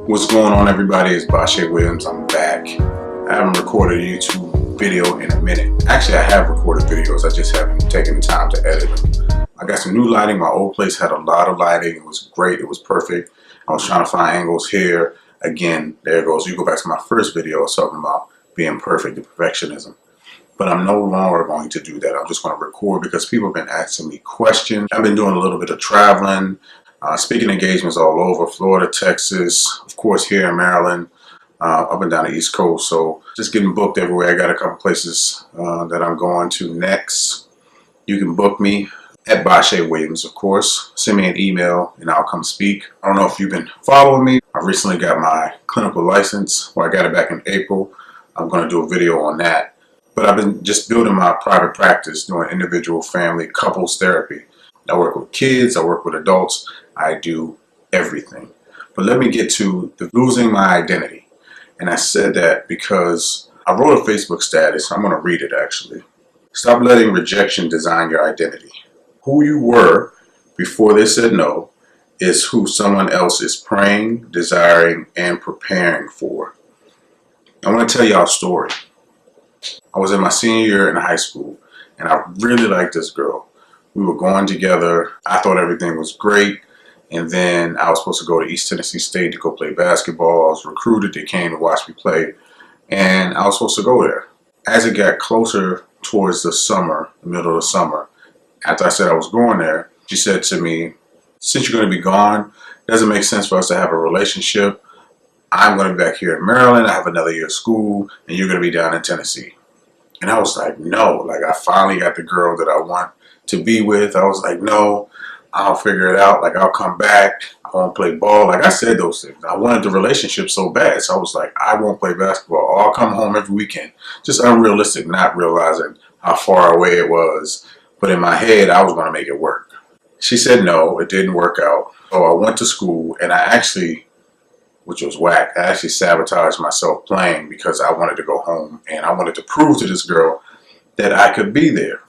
What's going on, everybody? It's Bashe Williams. I'm back. I haven't recorded a YouTube video in a minute. Actually, I have recorded videos. I just haven't taken the time to edit them. I got some new lighting. My old place had a lot of lighting. It was great. It was perfect. I was trying to find angles here. Again, there it goes. You go back to my first video. I was talking about being perfect and perfectionism. But I'm no longer going to do that. I'm just going to record because people have been asking me questions. I've been doing a little bit of traveling. Speaking engagements all over, Florida, Texas, of course here in Maryland, up and down the East Coast. So just getting booked everywhere. I got a couple places that I'm going to next. You can book me at Bashe Williams, of course. Send me an email and I'll come speak. I don't know if you've been following me. I recently got my clinical license. Well, I got it back in April. I'm going to do a video on that. But I've been just building my private practice, doing individual, family, couples therapy. I work with kids. I work with adults. I do everything. But let me get to losing my identity. And I said that because I wrote a Facebook status. I'm going to read it actually. Stop letting rejection design your identity. Who you were before they said no is who someone else is praying, desiring, and preparing for. I want to tell y'all a story. I was in my senior year in high school and I really liked this girl. We were going together. I thought everything was great. And then I was supposed to go to East Tennessee State to go play basketball. I was recruited. They came to watch me play. And I was supposed to go there. As it got closer towards the summer, the middle of the summer, after I said I was going there, she said to me, since you're going to be gone, it doesn't make sense for us to have a relationship. I'm going to be back here in Maryland. I have another year of school, and you're going to be down in Tennessee. And I was like, no. Like, I finally got the girl that I want to be with. I was like, no. I'll figure it out. Like, I'll come back. I won't play ball. Like, I said those things. I wanted the relationship so bad. So I was like, I won't play basketball. Or I'll come home every weekend. Just unrealistic, not realizing how far away it was. But in my head, I was going to make it work. She said no, it didn't work out. So I went to school and I actually, which was whack, I actually sabotaged myself playing because I wanted to go home. And I wanted to prove to this girl that I could be there.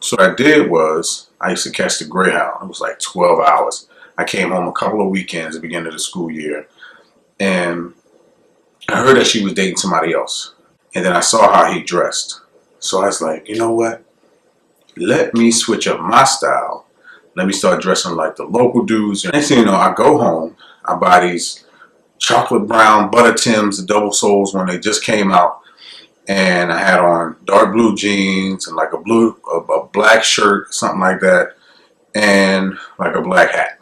So what I did was, I used to catch the Greyhound. It was like 12 hours. I came home a couple of weekends at the beginning of the school year. And I heard that she was dating somebody else. And then I saw how he dressed. So I was like, you know what? Let me switch up my style. Let me start dressing like the local dudes. And next thing you know, I go home. I buy these chocolate brown butter Tims, the double soles when they just came out. And I had on dark blue jeans and like a black shirt, something like that, and like a black hat.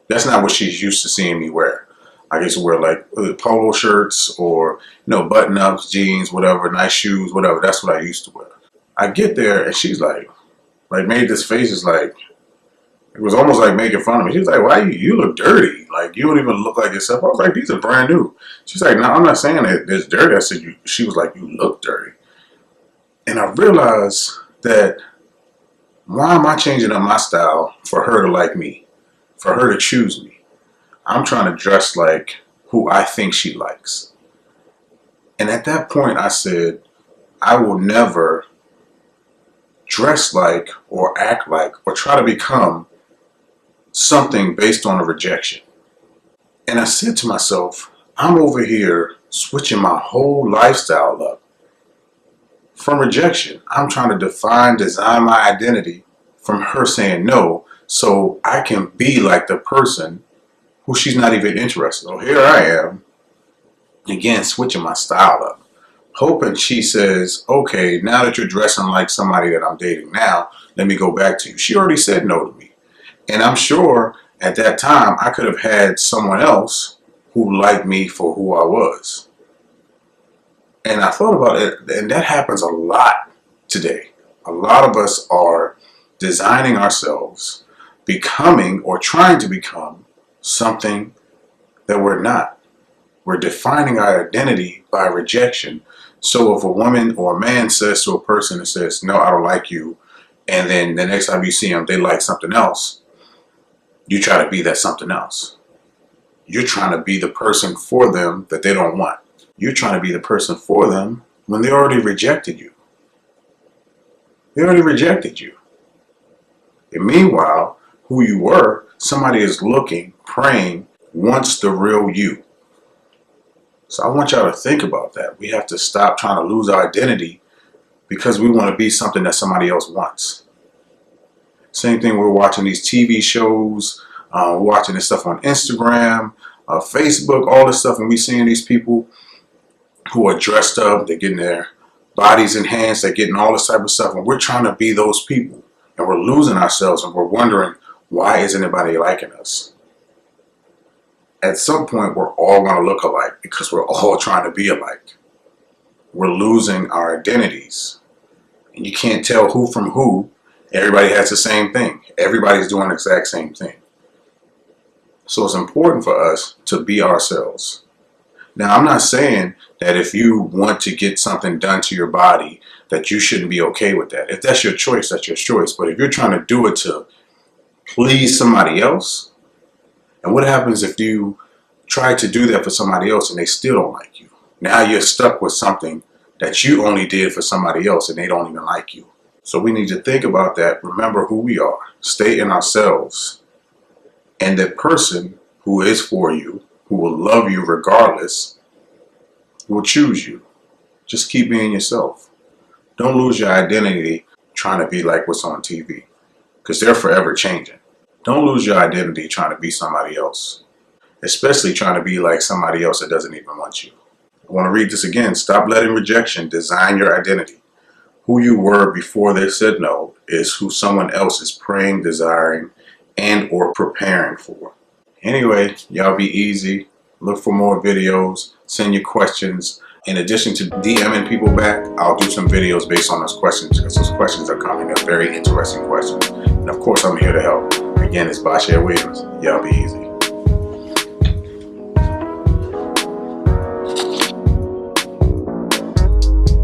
That's not what she's used to seeing me wear. I used to wear like polo shirts or, button-ups, jeans, whatever, nice shoes, whatever. That's what I used to wear. I get there and she's like made this face, is like, it was almost like making fun of me. She was like, why you look dirty? Like, you don't even look like yourself. I was like, these are brand new. She's like, no, I'm not saying that it's dirty. I said, she was like, you look dirty. And I realized that why am I changing up my style for her to like me, for her to choose me? I'm trying to dress like who I think she likes. And at that point, I said, I will never dress like or act like or try to become something based on a rejection. And I said to myself, I'm over here switching my whole lifestyle up from rejection. I'm trying to design my identity from her saying no, so I can be like the person who she's not even interested in. So here I am, again, switching my style up, hoping she says, okay, now that you're dressing like somebody that I'm dating now, let me go back to you. She already said no to me. And I'm sure at that time I could have had someone else who liked me for who I was. And I thought about it, and that happens a lot today. A lot of us are designing ourselves, becoming or trying to become something that we're not. We're defining our identity by rejection. So if a woman or a man says to a person and says, no, I don't like you, and then the next time you see them, they like something else, you try to be that something else. You're trying to be the person for them that they don't want. You're trying to be the person for them when they already rejected you. They already rejected you. And meanwhile, who you were, somebody is looking, praying, wants the real you. So I want y'all to think about that. We have to stop trying to lose our identity because we want to be something that somebody else wants. Same thing, we're watching these TV shows, we're watching this stuff on Instagram, Facebook, all this stuff, and we're seeing these people who are dressed up, they're getting their bodies enhanced, they're getting all this type of stuff, and we're trying to be those people, and we're losing ourselves, and we're wondering, why isn't anybody liking us? At some point, we're all going to look alike because we're all trying to be alike. We're losing our identities, and you can't tell who from who. Everybody has the same thing. Everybody's doing the exact same thing. So it's important for us to be ourselves. Now, I'm not saying that if you want to get something done to your body, that you shouldn't be okay with that. If that's your choice, that's your choice. But if you're trying to do it to please somebody else, and what happens if you try to do that for somebody else and they still don't like you? Now you're stuck with something that you only did for somebody else and they don't even like you. So we need to think about that. Remember who we are. Stay in ourselves. And the person who is for you, who will love you regardless, will choose you. Just keep being yourself. Don't lose your identity trying to be like what's on TV, because they're forever changing. Don't lose your identity trying to be somebody else, especially trying to be like somebody else that doesn't even want you. I want to read this again. Stop letting rejection design your identity. Who you were before they said no is who someone else is praying, desiring, and or preparing for. Anyway, y'all be easy. Look for more videos. Send your questions. In addition to DMing people back, I'll do some videos based on those questions, because those questions are coming. They're very interesting questions. And of course, I'm here to help. Again, it's Bashe Williams. Y'all be easy.